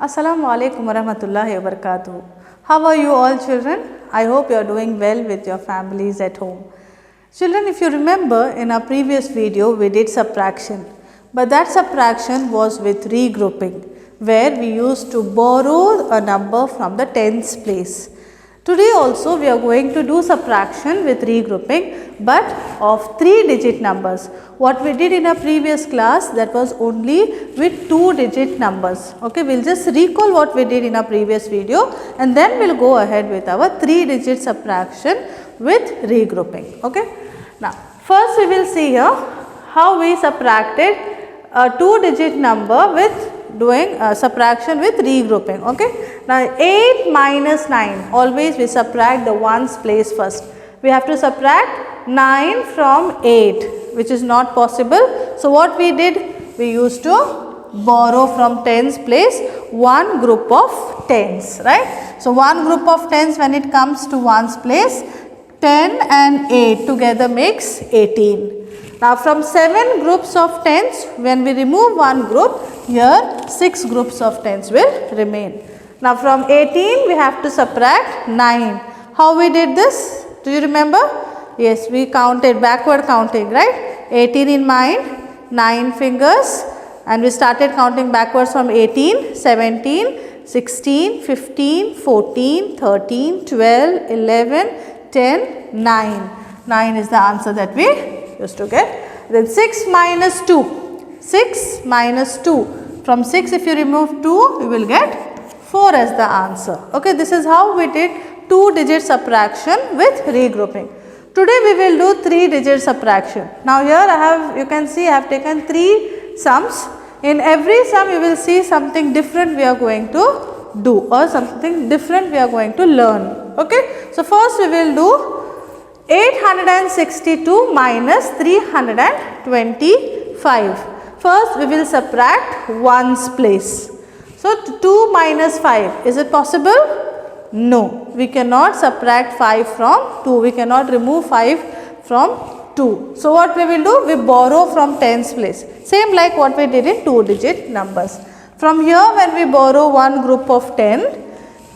Assalamu alaikum warahmatullahi wabarakatuh. How are you all children? I hope you are doing well with your families at home. Children, if you remember, in our previous video we did subtraction, but that subtraction was with regrouping, where we used to borrow a number from the tens place. Today also we are going to do subtraction with regrouping, but of 3-digit numbers. What we did in our previous class, that was only with 2-digit numbers. Okay, we will just recall what we did in our previous video and then we will go ahead with our 3-digit subtraction with regrouping. Okay. Now, first we will see here how we subtracted a 2-digit number with doing subtraction with regrouping. Okay. Now, 8 minus 9, always we subtract the ones place first. We have to subtract 9 from 8, which is not possible. So, what we did? We used to borrow from tens place one group of tens, right. So, one group of tens, when it comes to ones place, 10 and 8 together makes 18. Now, from 7 groups of tens, when we remove one group, here 6 groups of tens will remain. Now, from 18 we have to subtract 9. How we did this? Do you remember? Yes, we counted backward counting, right? 18 in mind, 9 fingers, and we started counting backwards from 18, 17, 16, 15, 14, 13, 12, 11, 10, 9. 9 is the answer that we used to get. Then 6 minus 2. 6 minus 2. From 6 if you remove 2, you will get 4 as the answer. Okay, this is how we did 2-digit subtraction with regrouping. Today we will do 3-digit subtraction. Now here you can see I have taken 3 sums. In every sum you will see something different we are going to do or something different we are going to learn. Okay. So first we will do 862 minus 325. First we will subtract ones place. So 2 minus 5, is it possible? No, we cannot subtract 5 from 2, we cannot remove 5 from 2. So what we will do? We borrow from tens place, same like what we did in 2-digit numbers. From here when we borrow one group of 10,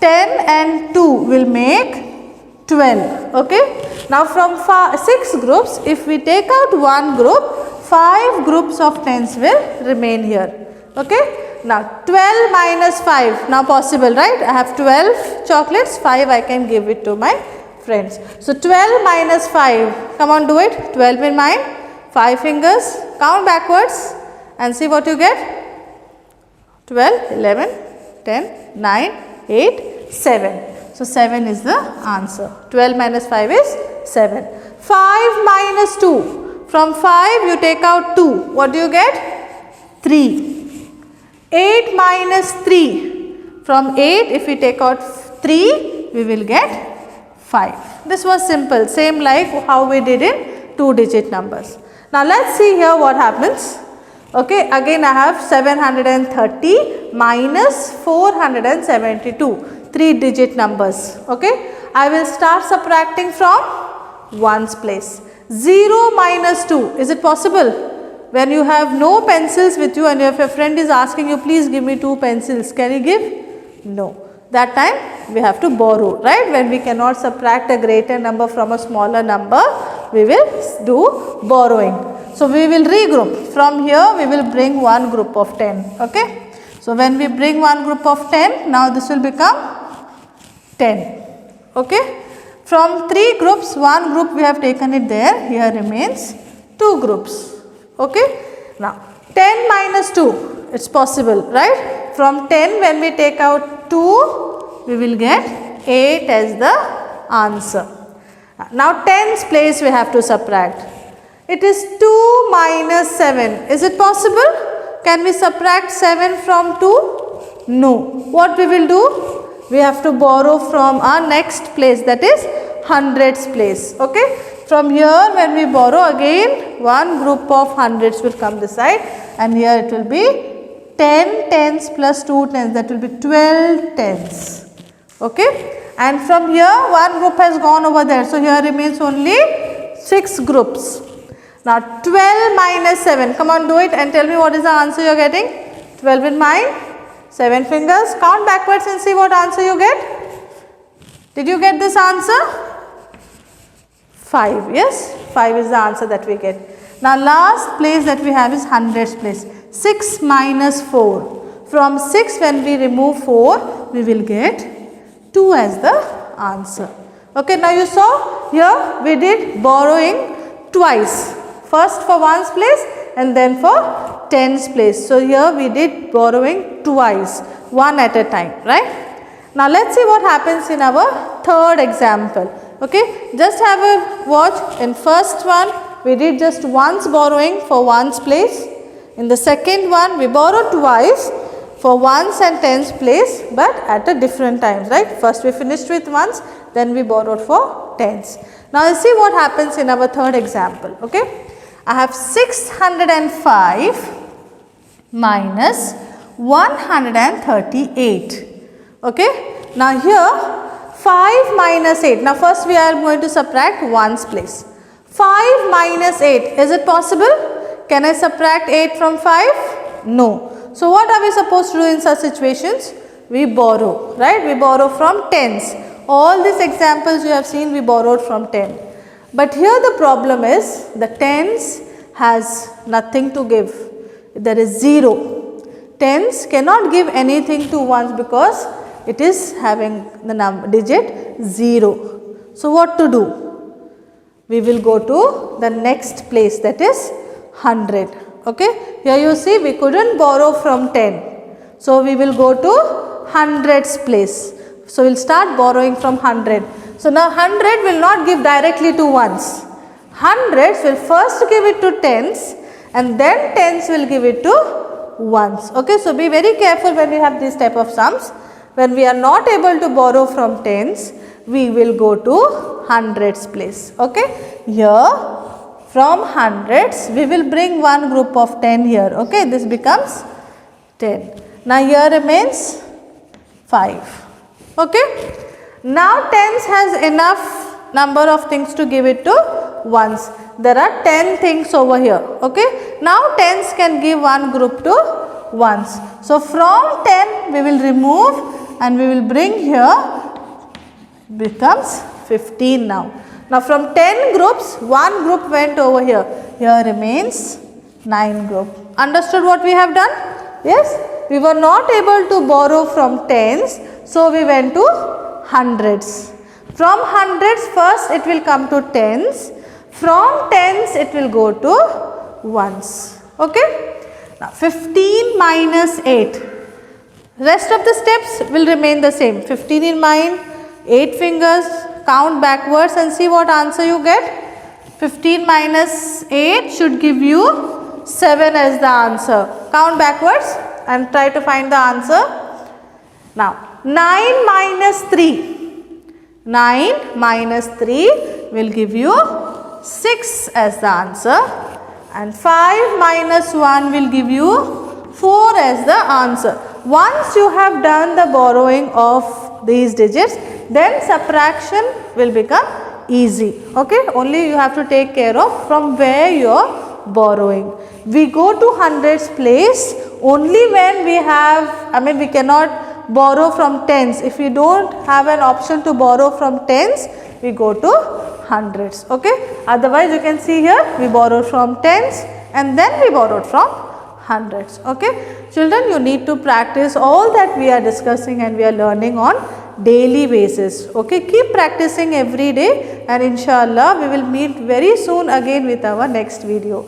10 and 2 will make 12. Okay. Now from 6 groups, if we take out one group, 5 groups of tens will remain here. Okay. Now 12 minus 5, now possible, right? I have 12 chocolates, 5 I can give it to my friends. So 12 minus 5, come on do it, 12 in mind, 5 fingers, count backwards and see what you get. 12, 11, 10, 9, 8, 7. So 7 is the answer. 12 minus 5 is 7. 5 minus 2, from 5 you take out 2, what do you get? 3. 8 minus 3, from 8 if we take out 3, we will get 5. This was simple, same like how we did in 2-digit numbers. Now let us see here what happens. Okay, again I have 730 minus 472, 3-digit numbers. Okay, I will start subtracting from ones place. 0 minus 2, is it possible? When you have no pencils with you and if your friend is asking you, please give me 2 pencils, can you give? No. That time we have to borrow, right? When we cannot subtract a greater number from a smaller number, we will do borrowing. So we will regroup. From here we will bring one group of 10. Okay. So when we bring one group of 10, now this will become 10. Okay. From 3 groups, one group we have taken it there, here remains 2 groups. Okay. Now 10 minus 2, it's possible, right? From 10 when we take out 2, we will get 8 as the answer. Now tens place we have to subtract. It is 2 minus 7. Is it possible? Can we subtract 7 from 2? No. What we will do? We have to borrow from our next place, that is hundreds place. Okay. From here when we borrow, again one group of hundreds will come this side and here it will be 10 tens plus 2 tens, that will be 12 tens. Okay. And from here one group has gone over there, so here remains only 6 groups. Now 12 minus 7, come on do it and tell me what is the answer you are getting. 12 in mind, 7 fingers. Count backwards and see what answer you get. Did you get this answer? 5. Yes, 5 is the answer that we get. Now last place that we have is hundreds place. 6 minus 4. From 6 when we remove 4, we will get 2 as the answer. Okay, now you saw here we did borrowing twice. First for 1's place and then for 10's place. So here we did borrowing twice, one at a time, right? Now let's see what happens in our third example. Okay, just have a watch. In first one we did just once borrowing for 1's place. In the second one we borrowed twice for 1's and 10's place, but at a different times, right? First we finished with 1's, then we borrowed for 10's. Now let's see what happens in our third example. Okay, I have 605 minus 138. Okay, now here 5 minus 8. Now first we are going to subtract 1's place. 5 minus 8, is it possible? Can I subtract 8 from 5? No. So what are we supposed to do in such situations? We borrow, right? We borrow from 10's. All these examples you have seen, we borrowed from 10. But here the problem is the 10's has nothing to give. There is 0. 10's cannot give anything to 1's because it is having the number digit 0. So what to do? We will go to the next place, that is 100. Okay, here you see we couldn't borrow from 10. So we will go to 100's place. So we will start borrowing from 100. So now 100 will not give directly to 1's. 100s will first give it to 10's and then 10's will give it to 1's. Okay, so be very careful when we have this type of sums. When we are not able to borrow from 10's, we will go to 100's place. Okay, here from 100's we will bring one group of 10 here. Okay, this becomes 10. Now here remains 5. Okay, now 10's has enough number of things to give it to 1's. There are 10 things over here. Okay, now 10's can give one group to 1's. So from 10 we will remove and we will bring here, becomes 15 now. Now from 10 groups, one group went over here. Here remains 9 group. Understood what we have done? Yes, we were not able to borrow from 10's, so we went to 100's. From 100's first it will come to 10's. From 10's it will go to 1's. Okay. Now 15 minus 8. Rest of the steps will remain the same. 15 in mind, 8 fingers, count backwards and see what answer you get. 15 minus 8 should give you 7 as the answer. Count backwards and try to find the answer. Now 9 minus 3. 9 minus 3 will give you 6 as the answer, and 5 minus 1 will give you 4 as the answer. Once you have done the borrowing of these digits, then subtraction will become easy. Okay, only you have to take care of from where you are borrowing. We go to 100's place only when we have, we cannot borrow from 10's. If we don't have an option to borrow from 10's, we go to 100's. Okay, otherwise you can see here we borrowed from 10's and then we borrowed from 100's. Okay, children, you need to practice all that we are discussing and we are learning on daily basis. Okay, keep practicing every day, and inshallah we will meet very soon again with our next video.